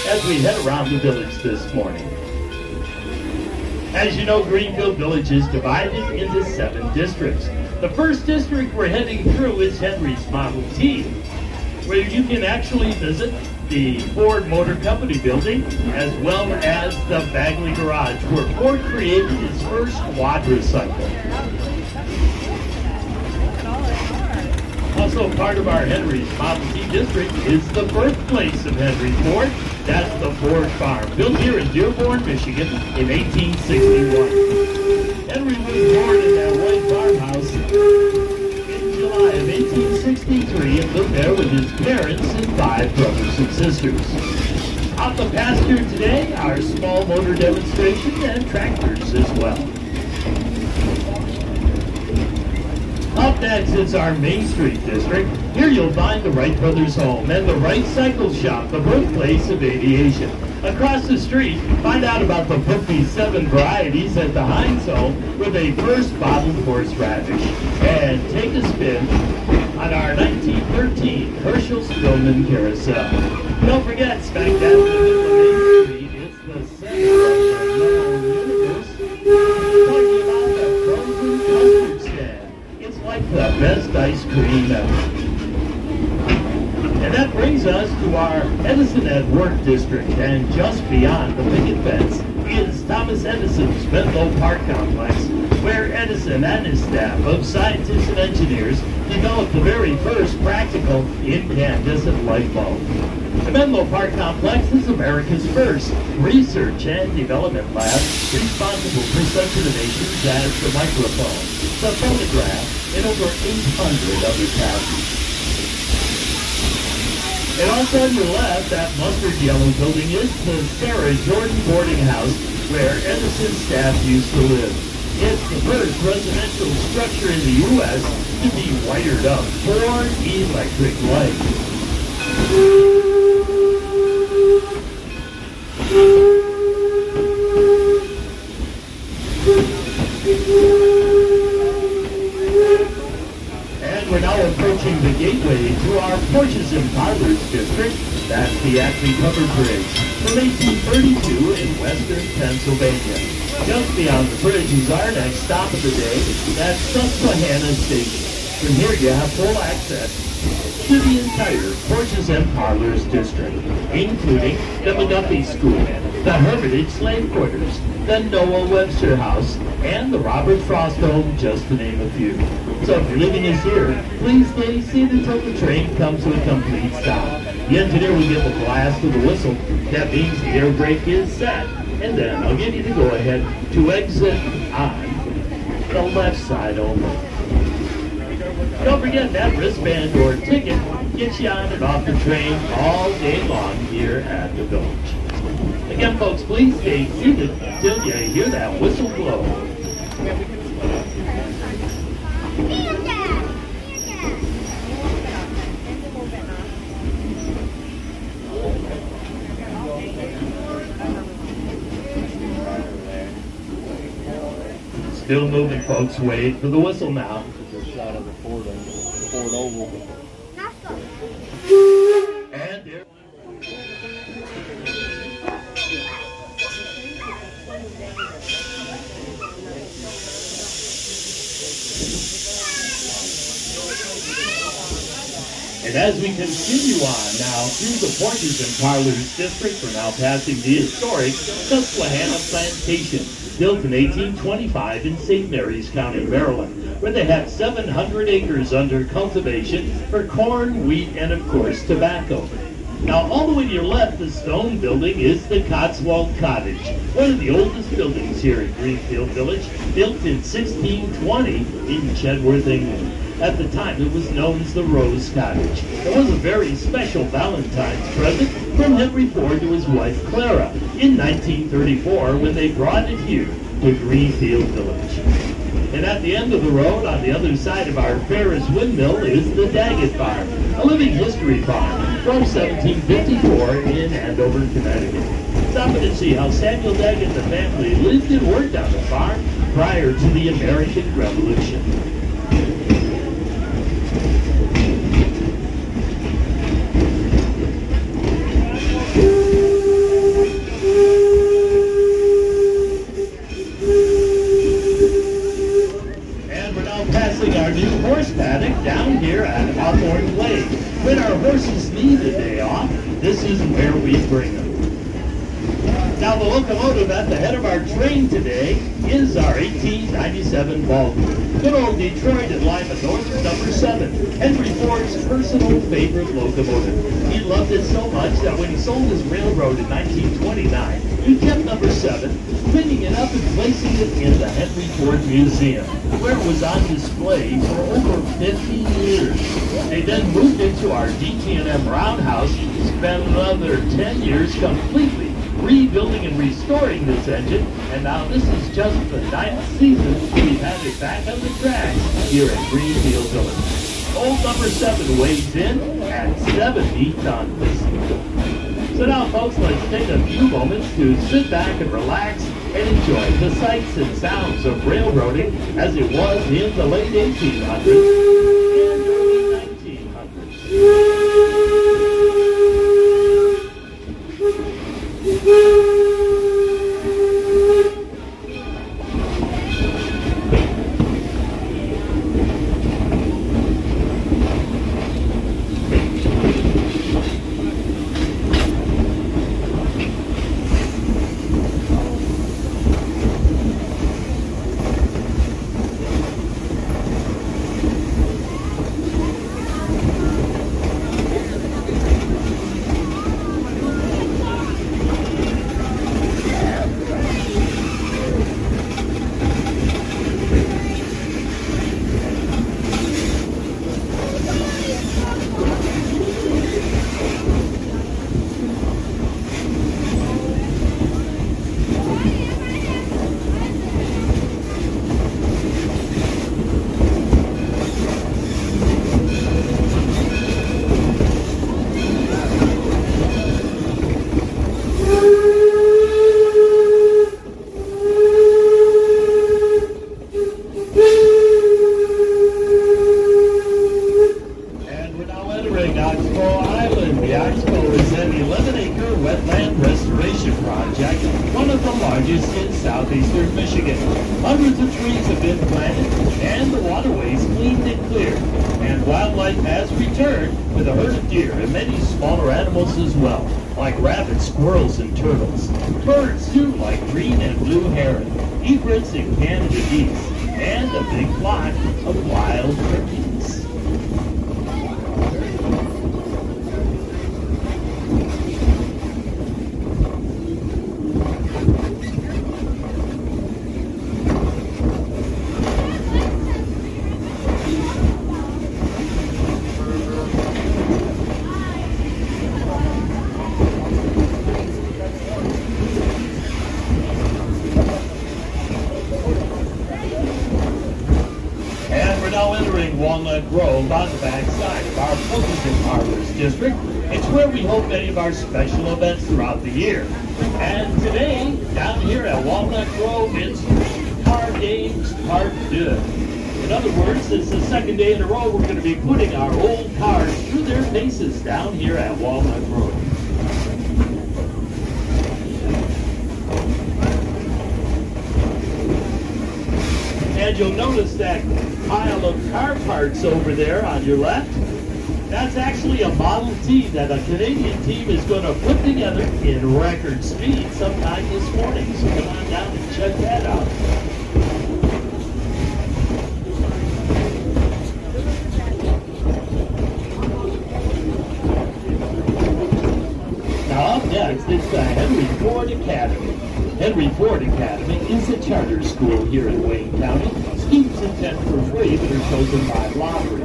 as we head around the village this morning. As you know, Greenfield Village is divided into 7 districts. The first district we're heading through is Henry's Model T, where you can actually visit the Ford Motor Company building, as well as the Bagley Garage, where Ford created his first quadricycle. Also part of our Henry's Model T district is the birthplace of Henry Ford. That's the Ford Farm, built here in Dearborn, Michigan in 1861. Henry was born in that white farmhouse in July of 1863 and lived there with his parents and 5 brothers and sisters. Out the pasture today are small motor demonstrations and tractors as well. Up next is our Main Street district. Here you'll find the Wright Brothers home and the Wright Cycle Shop, the birthplace of aviation. Across the street, find out about the 57 varieties at the Heinz home where they first bottled horseradish. And take a spin on our 1913 Herschel Spillman Carousel. Don't forget, smack dab in the middle of Main Street, it's the center of the known universe. Talking about the frozen custard stand. It's like the best ice cream ever. And that brings us to our Edison at Work district, and just beyond the picket fence is Thomas Edison's Menlo Park complex, where Edison and his staff of scientists and engineers developed the very first practical incandescent light bulb. The Menlo Park complex is America's first research and development lab responsible for such innovations as the microphone, the phonograph, and over 800 other patents. And also on your left, that mustard yellow building is the Sarah Jordan boarding house where Edison's staff used to live. It's the first residential structure in the U.S. to be wired up for electric light. We're now approaching the gateway to our Porches and Parlors district. That's the Acme Covered Bridge from 1832 in western Pennsylvania. Just beyond the bridge is our next stop of the day at Susquehanna Station. From here you have full access to the entire Porches and Parlors district, including the McGuffey School, the Hermitage Slave Quarters, the Noah Webster House, and the Robert Frost Home, just to name a few. So if you're leaving us here, please stay seated until the train comes to a complete stop. The engineer will give a blast of the whistle. That means the air brake is set. And then I'll give you the go-ahead to exit on the left side only. Don't forget that wristband or ticket gets you on and off the train all day long here at the village. Again, folks, please stay seated until you hear that whistle blow. Still moving, folks. Wait for the whistle now. Just a shot of the Ford Oval. And there. And as we continue on now through the Porches and Parlors district, we're now passing the historic Susquehanna Plantation, built in 1825 in St. Mary's County, Maryland, where they had 700 acres under cultivation for corn, wheat, and of course tobacco. Now all the way to your left, the stone building is the Cotswold Cottage, one of the oldest buildings here in Greenfield Village, built in 1620 in Chedworth, England. At the time, it was known as the Rose Cottage. It was a very special Valentine's present from Henry Ford to his wife Clara in 1934 when they brought it here to Greenfield Village. And at the end of the road, on the other side of our Ferris windmill, is the Daggett Farm, a living history farm from 1754 in Andover, Connecticut. Stop in and see how Samuel Daggett and the family lived and worked on the farm prior to the American Revolution. Now the locomotive at the head of our train today is our 1897 Baldwin. Good old Detroit and Lima North, number 7. Henry Ford's personal favorite locomotive. He loved it so much that when he sold his railroad in 1929, he kept number 7, cleaning it up and placing it in the Henry Ford Museum, where it was on display for over 50 years. They then moved into our DT&M roundhouse, spent another 10 years completely rebuilding and restoring this engine, and now this is just the 9th season we've had it back on the tracks here at Greenfield Village. Old number 7 weighs in at 70 tons. So now, folks, let's take a few moments to sit back and relax and enjoy the sights and sounds of railroading as it was in the late 1800s and early 1900s. Southeastern Michigan. Hundreds of trees have been planted and the waterways cleaned and cleared. And wildlife has returned with a herd of deer and many smaller animals as well, like rabbits, squirrels, and turtles. Birds too, like green and blue heron, egrets and Canada geese, and a big flock of wild turkeys. Walnut Grove on the back side of our Coaches and Parlors district. It's where we hold many of our special events throughout the year. And today, down here at Walnut Grove, it's Car Games Part 2. In other words, it's the second day in a row we're going to be putting our old cars through their paces down here at Walnut Grove. And you'll notice that pile of car parts over there on your left. That's actually a Model T that a Canadian team is going to put together in record speed sometime this morning. So come on down and check that out. Now up next, it's the Henry Ford Academy. Henry Ford Academy is a charter school here in Wayne County. Students attend for free but are chosen by lottery.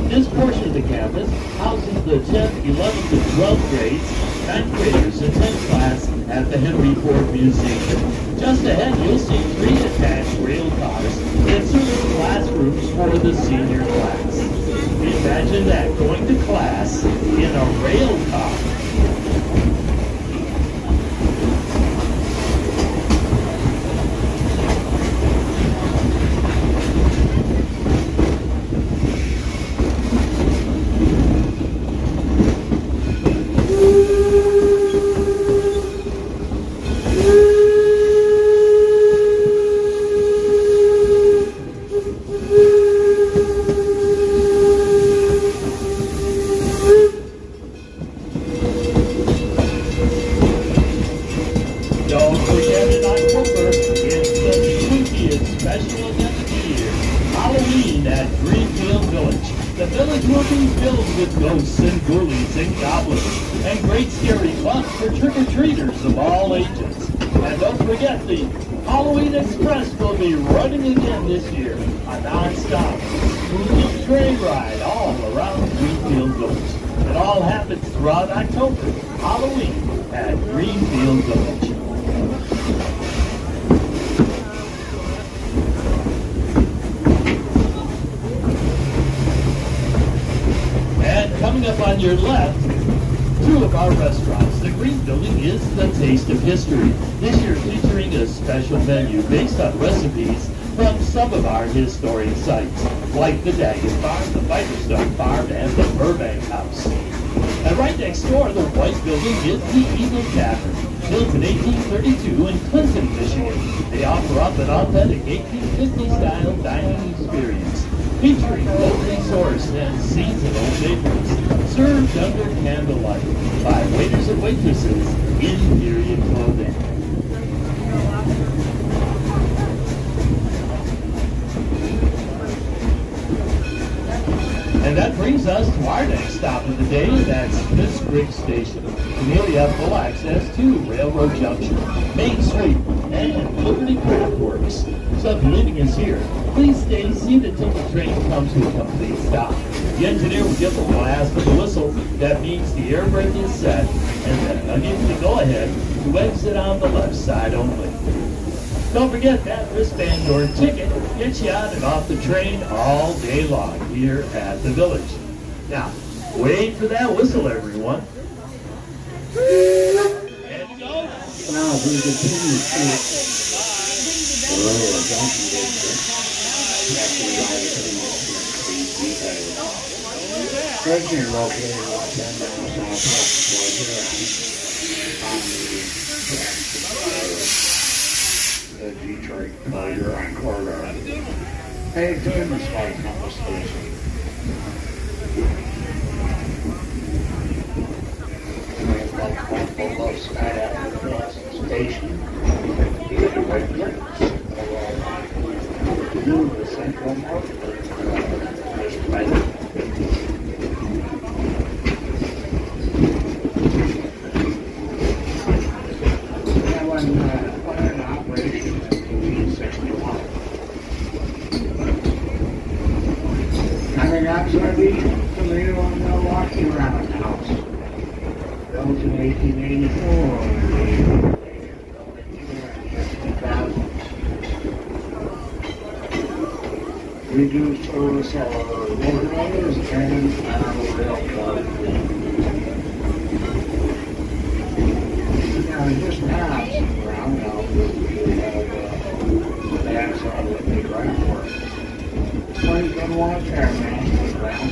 This portion of the campus houses the 10th, 11th, and 12th grades. 9th graders attend class at the Henry Ford Museum. Just ahead, you'll see 3 attached rail cars that serve as classrooms for the senior class. Imagine that, going to class in a rail car. October, it's the spookiest special event of the year, Halloween at Greenfield Village. The village will be filled with ghosts and ghoulies and goblins, and great scary fun for trick-or-treaters of all ages. And don't forget, the Halloween Express will be running again this year, a non-stop spooky train ride all around Greenfield Village. It all happens throughout October, Halloween at Greenfield Village. And coming up on your left, two of our restaurants. The Green Building is the Taste of History, this year featuring a special menu based on recipes from some of our historic sites, like the Daggett Farm, the Firestone Farm, and the Burbank House. And right next door, the White Building is the Eagle Tavern, built in 1832 in Clinton, Michigan. They offer up an authentic 1850-style dining experience, featuring locally sourced and seasonal favorites, served under candlelight by waiters and waitresses in period clothing. And that brings us to our next stop of the day, and that's Smith's Creek Station. We nearly have full access to Railroad Junction, Main Street, and Liberty Craft Works. So if you're leaving us here, please stay seated until the train comes to a complete stop. The engineer will give the blast of the whistle. That means the air brake is set, and then I'll give you the go-ahead to exit on the left side only. Don't forget that wristband or ticket gets you on and off the train all day long here at the village. Now, wait for that whistle, everyone. And go. Now we continue to Railroad Junction District. Actually, station is located about 10 miles southwest of Huron on the Detroit Huron corridor. Hey, doing this right from the station. Below Skydive Station. The central market is present. That one put in operation in 1861. Coming up, Sardinia, Toledo, and Milwaukee Roundhouse. Built in 1884. Reduced service of locomotives and rail cars. Now, just maps around now, we have maps on the big ground work. 2021 Tavern, ground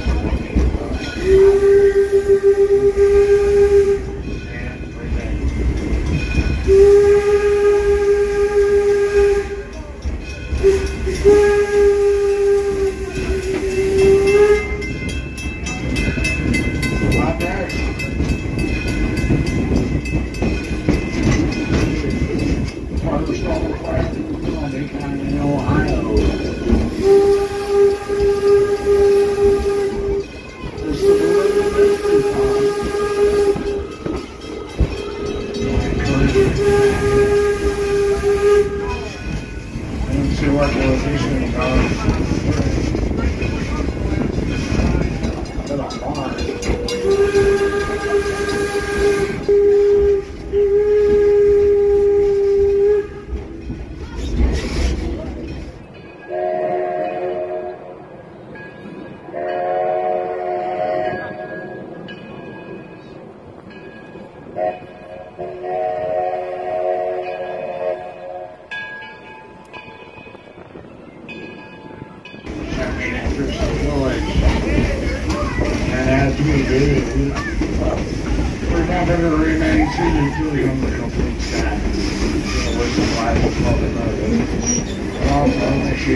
and revenge. Also, she